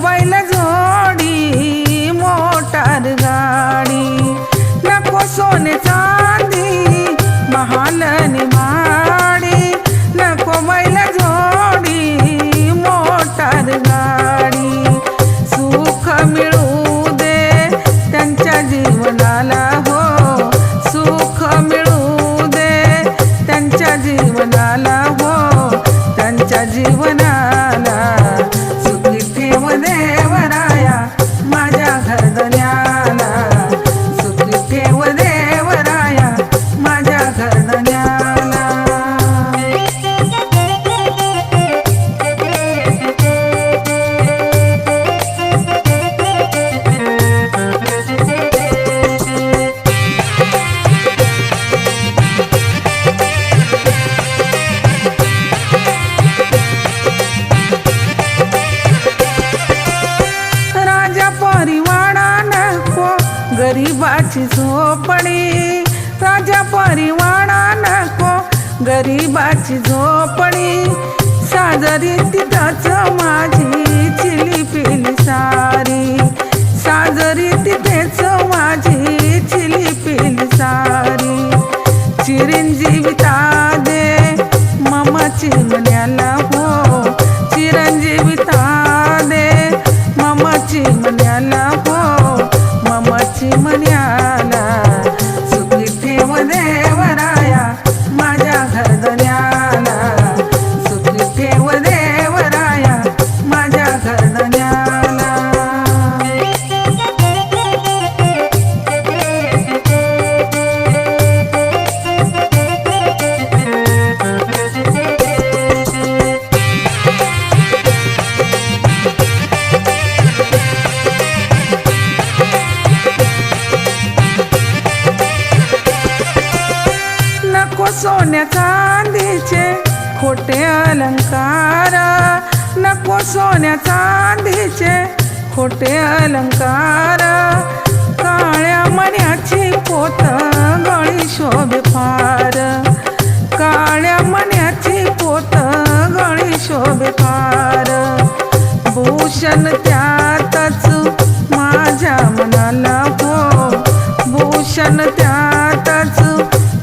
बैल जोडी मोटार गाडी, नको सोने चांदी महाल नि माडी, नको बैल जोडी मोटार गाडी, सुख मिळू दे त्यांच्या जीवनाला हो, सुख मिळू दे त्यांच्या जीवनाला हो, त्यांच्या जीवनाला सुखी ठेव देवराया माझ्या घरधन्याला, सुखी ठेव देवराया माझ्या घरधन्याला. गरीबाची झोपडी, राजा परिवाणा नको गरीबाची झोपडी, साजरी तिथंच माझी चिली पिली सारी, साजरी तिथेच माझी चिली पिली सारी, चिरंजीविता दे ममाची मन्याला हो, चिरंजीविता दे ममाची मन्याला हो, ममाची मन्याला, सुखी ठेव देवराया माझ्या घरधन्याला, सुखी ठेव देवराया माझ्या घरधन्याला. नको सोन्या चांदीचे खोटे अलंकार, नको सोन्या चांदीचे खोटे अलंकार, काळ्या मण्याची पोत गळी शोभे फार, काळ्या मण्याची पोत गळी शोभे फार, भूषण त्यातच माझ्या मनाला हो, भूषण त्यातच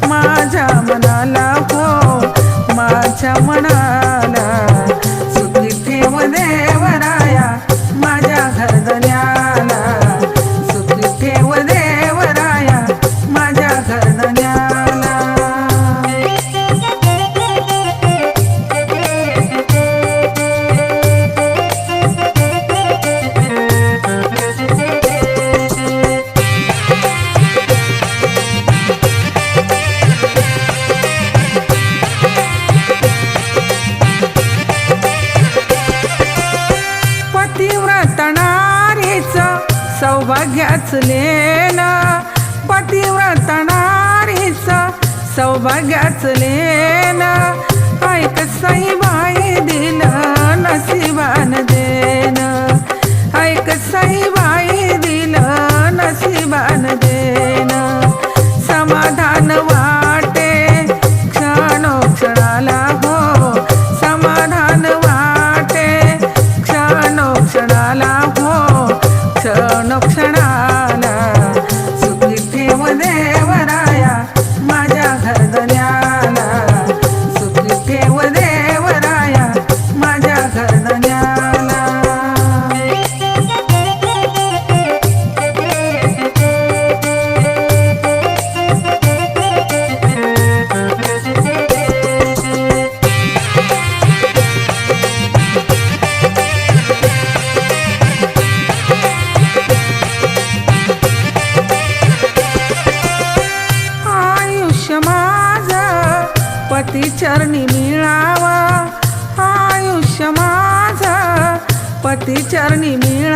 माझ्या मनाला हो, माझ्या मनाला, सुखी ठेव देवराया माझ्या घरधन्याला, सुखी ठेव देवराया माझ्या घरधन्याला. पतिव्रता नारीचं सौभाग्याच लेणं, पतिव्रता नारीचं सौभाग्याच लेणं, ऐक सईबाई दिलं नशिबान देणं, ऐक सईबाई दिलं नशिबान देणं, समाधान वाटे क्षणोक्षणाला हो, समाधान वाटे क्षणोक्षणाला हो, क्षणोक्षणाला, सुखी ठेव देवराया माझ्या घरधन्याला, सुखी ठेव देवराया माझ्या घरधन्याला. पती चरणी मिळावा, आयुष्य माझं पती चरणी मिळावा.